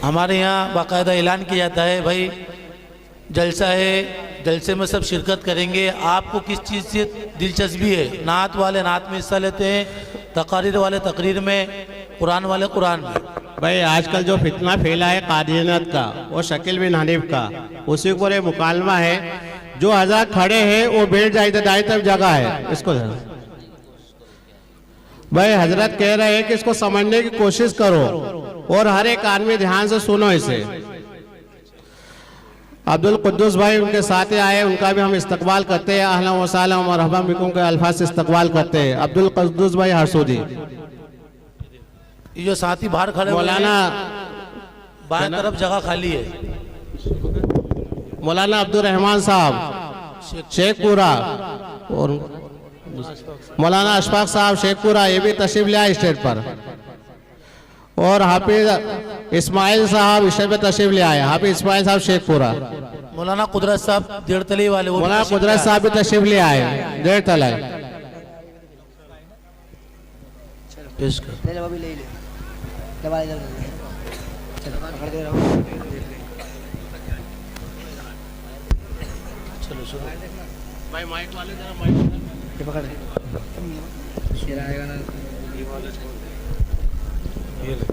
हमारे यहाँ बाकायदा ऐलान किया जाता है, भाई जलसा है, जलसे में सब शिरकत करेंगे। आपको किस चीज़ से दिलचस्पी है? नात वाले नात में हिस्सा लेते हैं, तकरीर वाले तकरीर में, कुरान वाले कुरान में। भाई आजकल जो फितना फैला है कादियानियत का, वो शकील बिन हनीफ का, उसी पर एक मुकालमा है। जो हज़रत खड़े हैं वो बैठ जाए तो दाएं तरफ जगह है, इसको भाई हजरत कह रहे हैं कि इसको समझने की कोशिश करो और हर एक आदमी ध्यान से सुनो इसे। अब्दुल कुद्दूस भाई उनके साथ आए, उनका भी हम इस्तकबाल करते हैं। अहला व सहला व मरहबा बिकुम के अल्फाज से इस्तकबाल करते हैं। अब्दुल कुद्दूस भाई हरसूदी। ये जो साथी बाहर खड़े मौलाना बाएं तरफ जगह खाली है। मौलाना अब्दुल रहमान साहब शेखपुरा और मौलाना अशफाक साहब शेखपुरा, ये भी तशरीफ ले आए स्टेज पर। और हाफिज इस्माइल साहब स्टेज पे तशरीफ ले आए। हाफिज इस्माइल साहब शेखपुरा। मौलाना कुदरत साहब देड़तली वाले, मौलाना कुदरत साहब भी तशरीफ ले आए देड़तला। पेश कर। चलो चलो भाई माइक वाले जरा माइक पकड़ आएगा ना, ये ले।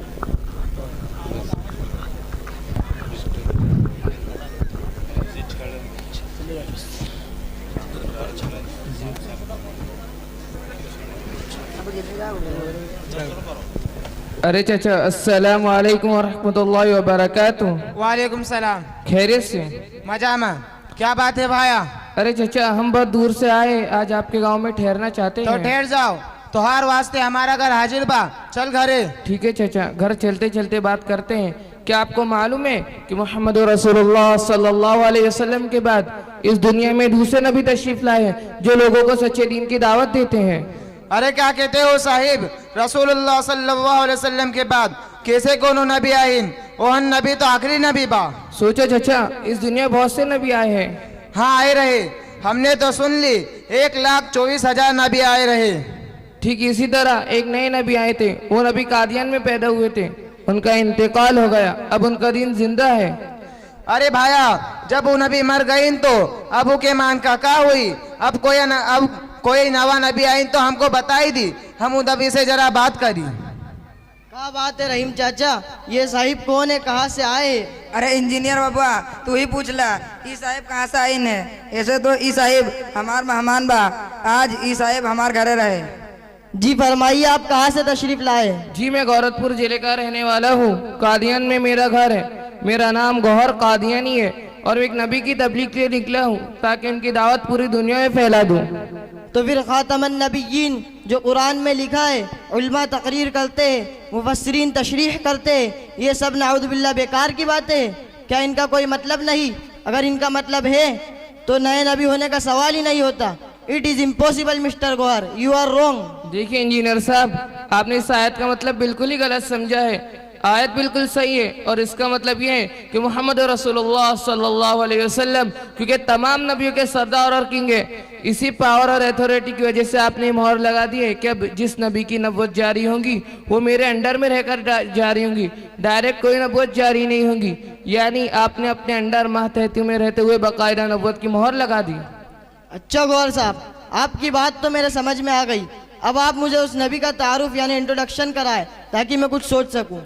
अरे चाचा, अस्सलाम वालेकुम वरहमतुल्लाहि वबरकातुहू। वालेकुम सलाम। खैरियत से? मजा में। क्या बात है भाया? अरे चाचा, हम बहुत दूर से आए, आज आपके गांव में ठहरना चाहते तो हैं। ठहर जाओ, तोहार वास्ते हमारा घर हाजिर बा, चल घरे। ठीक है चाचा, घर चलते चलते बात करते हैं। क्या आपको मालूम है कि मोहम्मद रसूलुल्लाह सल्लल्लाहु अलैहि वसल्लम के बाद इस दुनिया में दूसरे नबी तशरीफ लाए हैं जो लोगों को सच्चे दीन की दावत देते हैं? अरे क्या कहते हो साहिब, रसूलुल्लाह सल्लल्लाहु अलैहि वसल्लम के बाद कैसे कोनो नबी आइन? ओहन नबी तो आखिरी नबी बा। सोचो चाचा, इस दुनिया बहुत से नबी आए हैं। हाँ आए रहे, हमने तो सुन ली 1,24,000 नबी आए रहे। ठीक इसी तरह एक नए नबी आए थे, वो नबी कादियान में पैदा हुए थे, उनका इंतकाल हो गया, अब उनका दीन जिंदा है। अरे भाया, जब वो नबी मर गई तो अब के मान का क्या हुई? अब कोई नवा नबी आई तो हमको बताई दी, हम उन नबी से जरा बात करी। क्या बात है रहीम चाचा, ये साहिब कौन है, कहाँ से आए? अरे इंजीनियर बाबा, तू ही पूछ ला, ई साहिब कहाँ से आइन है? ऐसे तो ई साहिब हमार मेहमान बा, आज ई साहिब हमार घरे रहे। जी फरमाइए, आप कहाँ से तशरीफ लाए? जी मैं गोरखपुर जिले का रहने वाला हूँ, कादियान में मेरा घर है। मेरा नाम गौहर कादियानी है और एक नबी की तबलीग के लिए निकला हूँ ताकि उनकी दावत पूरी दुनिया में फैला दूँ। तो फिर खातमन नबीयीन जो कुरान में लिखा है, उल्मा तकरीर करते हैं, मुफस्सिरीन तशरीह करते हैं, ये सब नाउज़ु बिल्लाह बेकार की बातें है। क्या इनका कोई मतलब नहीं? अगर इनका मतलब है तो नए नबी होने का सवाल ही नहीं होता। It is impossible mister Gauhar, you are wrong. देखिए इंजीनियर साहब, आपने इस आयत का मतलब बिल्कुल ही गलत समझा है। आयत बिल्कुल सही है और इसका मतलब ये है कि मोहम्मद रसूलुल्लाह सल्लल्लाहु अलैहि वसल्लम क्योंकि तमाम नबियों के सरदार और किंग है, इसी पावर और अथॉरिटी की वजह से आपने मोहर लगा दी है कि अब जिस नबी की नबूवत जारी होंगी वो मेरे अंडर में रहकर जारी होंगी, डायरेक्ट कोई नबूवत जारी नहीं होंगी। यानी आपने अपने अंडर मातहती में रहते हुए बाकायदा नबूवत की मोहर लगा दी। अच्छा गौहर साहब, आपकी बात तो मेरे समझ में आ गई। अब आप मुझे उस नबी का तारुफ यानी इंट्रोडक्शन कराए ताकि मैं कुछ सोच सकूं।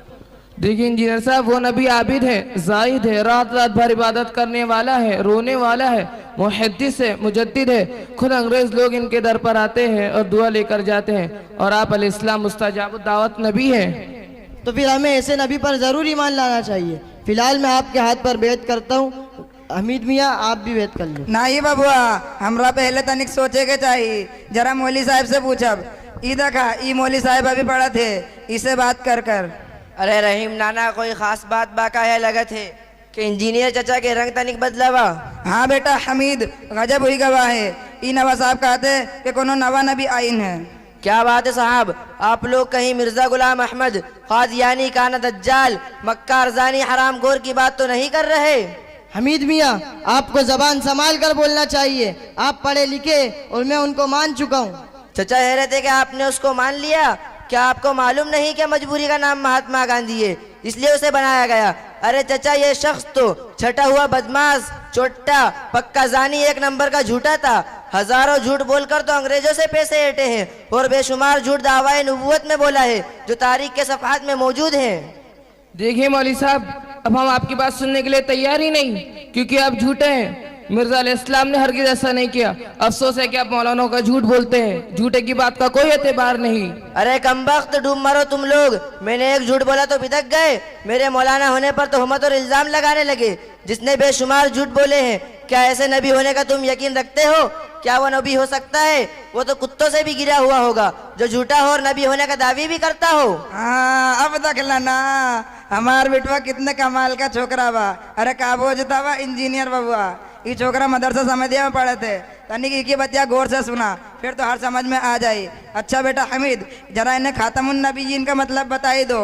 देखिए इंजीनियर साहब, वो नबी आबिद है, जाहिद है, रात रात भर इबादत करने वाला है, रोने वाला है, मुहद्दिस है, मुजद्दिद है। खुद अंग्रेज लोग इनके दर पर आते हैं और दुआ लेकर जाते हैं और आप अलैहिस्सलाम मुस्तजाब दावत नबी है। तो फिर हमें ऐसे नबी पर जरूर ईमान लाना चाहिए। फिलहाल मैं आपके हाथ पर बैत करता हूँ। हमीद मियाँ, आप भी बैत कर लो। नहीं बबुआ, हमरा पहले तनिक सोचे के चाहिए, जरा मौली साहब से पूछब। ई देखा, ई मौली साहब अभी पढ़ा थे, इसे बात कर। अरे रहीम नाना, कोई खास बात बाका है लगत है कि इंजीनियर चचा के रंग तनिक बदलावा? हाँ बेटा हमीद, गजब हुई गवाह है। ई नवा साहब कहते कि कोनो नवा नबी आइन है। क्या बात है साहब, आप लोग कहीं मिर्जा गुलाम अहमद कादियानी काना दज्जाल मक्का अरजानी हराम गोर की बात तो नहीं कर रहे? हमीद मियाँ, आपको जबान संभाल कर बोलना चाहिए। आप पढ़े लिखे और मैं उनको मान चुका हूँ। चचा कह रहे थे कि आपने उसको मान लिया। क्या आपको मालूम नहीं कि मजबूरी का नाम महात्मा गांधी है, इसलिए उसे बनाया गया? अरे चचा, ये शख्स तो छटा हुआ बदमाश, चोट्टा, पक्का जानी, एक नंबर का झूठा था। हजारों झूठ बोलकर तो अंग्रेजों से पैसे ऐंठे हैं और बेशुमार झूठ दावाए नबूवत में बोला है जो तारीख के सफ़हात में मौजूद हैं। देखिए मौलवी साहब, अब हम आपकी बात सुनने के लिए तैयार ही नहीं, क्योंकि आप झूठे हैं। मिर्जा अलैहिस्सलाम ने हरगिज़ ऐसा नहीं किया। अफसोस है कि आप मौलाना का झूठ बोलते हैं। झूठे की बात का कोई एतबार नहीं। अरे कमबख्त, डूब मरो तुम लोग। मैंने एक झूठ बोला तो बिदक गए। मेरे मौलाना होने पर तोहमत और इल्जाम लगाने लगे। जिसने बेशुमार झूठ बोले हैं, क्या ऐसे नबी होने का तुम यकीन रखते हो? क्या वो नबी हो सकता है? वो तो कुत्तों से भी गिरा हुआ होगा जो झूठा हो और नबी होने का दावी भी करता हो। हाँ, अब देख लेना हमार बेटवा कितने कमाल का छोकरा बा। अरे काबो जता बा इंजीनियर बबुआ। ये छोकरा मदरसा समझिया में पढ़े थे। तनिक की बच्चा गौर से सुना, फिर तो हर समझ में आ जाए। अच्छा बेटा हमीद, जरा इन्हें खातमुन नबीयीन का मतलब बताई दो।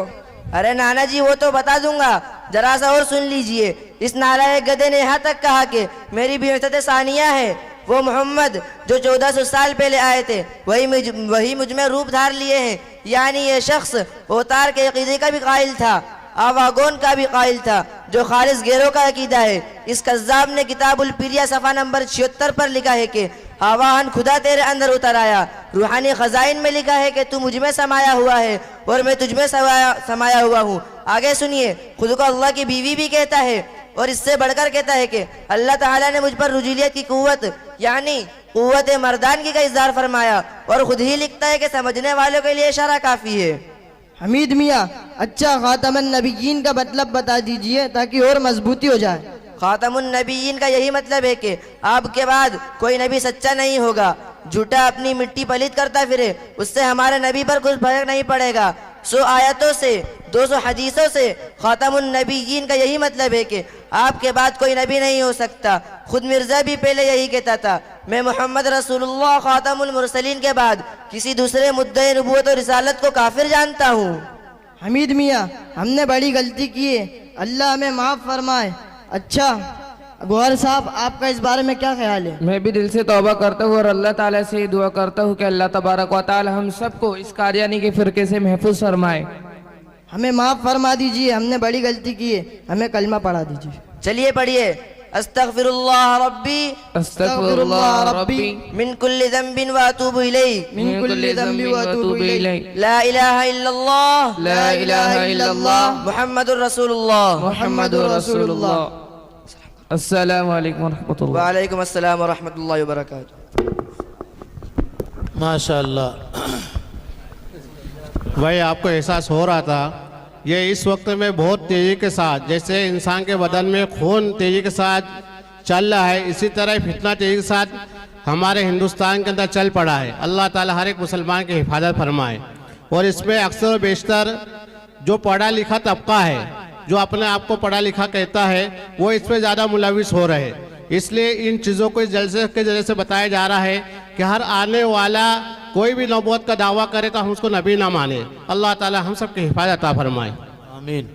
अरे नाना जी, वो तो बता दूंगा, जरा सा और सुन लीजिए। इस नालायक गधे ने यहाँ तक कहा कि मेरी बिअसत सानिया है। वो मोहम्मद जो 1400 साल पहले आए थे वही मुझ में रूप धार लिए हैं। यानी ये शख्स अवतार के अकीदे का भी कायल था, आवागोन का भी कायल था, जो खालिस गैरों का अकीदा है। इस कज़्ज़ाब ने किताबुल पिरिया सफ़ा नंबर 76 पर लिखा है कि आवाहन खुदा तेरे अंदर उतर आया। रूहानी खजाइन में लिखा है कि तू मुझ में समाया हुआ है और मैं तुझ में समाया हुआ हूँ। आगे सुनिए, खुद को अल्लाह की बीवी भी कहता है और इससे बढ़कर कहता है कि अल्लाह ताला ने मुझ पर रुजूलियत की कुव्वत यानी कुव्वत मर्दानगी का इज़हार फरमाया और खुद ही लिखता है कि समझने वालों के लिए इशारा काफ़ी है। हमीद मियाँ, अच्छा खातमन नबीयीन का मतलब बता दीजिए ताकि और मजबूती हो जाए। खातमुन नबीयीन का यही मतलब है कि आपके बाद कोई नबी सच्चा नहीं होगा। झूठा अपनी मिट्टी पलीत करता फिरे, उससे हमारे नबी पर कुछ फर्क नहीं पड़ेगा। 100 आयतों से 200 हदीसों से खातमुन नबीयीन का यही मतलब है कि आपके बाद कोई नबी नहीं हो सकता। खुद मिर्जा भी पहले यही कहता था, मैं मोहम्मद रसूलुल्लाह खातमुल मुरसलीन के बाद किसी दूसरे मुद्दे नबूवत और रिसालत को काफिर जानता हूँ। हमीद मियाँ, हमने बड़ी गलती की है, अल्लाह हमें माफ़ फरमाए। अच्छा गौहर साहब, आपका इस बारे में क्या ख्याल है? मैं भी दिल से तौबा करता हूँ और अल्लाह ताला से ये दुआ करता हूँ कि अल्लाह तबारक व तआला हम सबको इस कादियानी के फिरके से महफूज फरमाए। हमें माफ़ फरमा दीजिए, हमने बड़ी गलती की है, हमें कलमा पढ़ा दीजिए। चलिए पढ़िए। अस्तगफिरुल्लाह रब्बी अस्तगफिरुल्लाह रब्बी मिन कुल्लि ज़ंबिन व अतूबु इलैहि मिन कुल्लि ज़ंबि व अतूबु इलैहि। ला इलाहा इल्लल्लाह ला इलाहा इल्लल्लाह मुहम्मदुर रसूलुल्लाह मुहम्मदुर रसूलुल्लाह। अस्सलामु अलैकुम व रहमतुल्लाह। वालेकुम अस्सलाम व रहमतुल्लाहि व बरकातुहू। माशाअल्लाह। वही आपको एहसास हो रहा था, ये इस वक्त में बहुत तेज़ी के साथ, जैसे इंसान के बदन में खून तेज़ी के साथ चल रहा है, इसी तरह फितना तेज़ी के साथ हमारे हिंदुस्तान के अंदर चल पड़ा है। अल्लाह ताला हर एक मुसलमान की हिफाजत फरमाए। और इसमें अक्सर व बेशतर जो पढ़ा लिखा तबका है, जो अपने आप को पढ़ा लिखा कहता है, वो इसमें ज़्यादा मुलविस हो रहे हैं। इसलिए इन चीज़ों को इस जलसे के जरिए से बताया जा रहा है कि हर आने वाला कोई भी नबूवत का दावा करे तो हम उसको नबी ना माने। अल्लाह ताला हम सब की हिफाजत फरमाए। आमीन।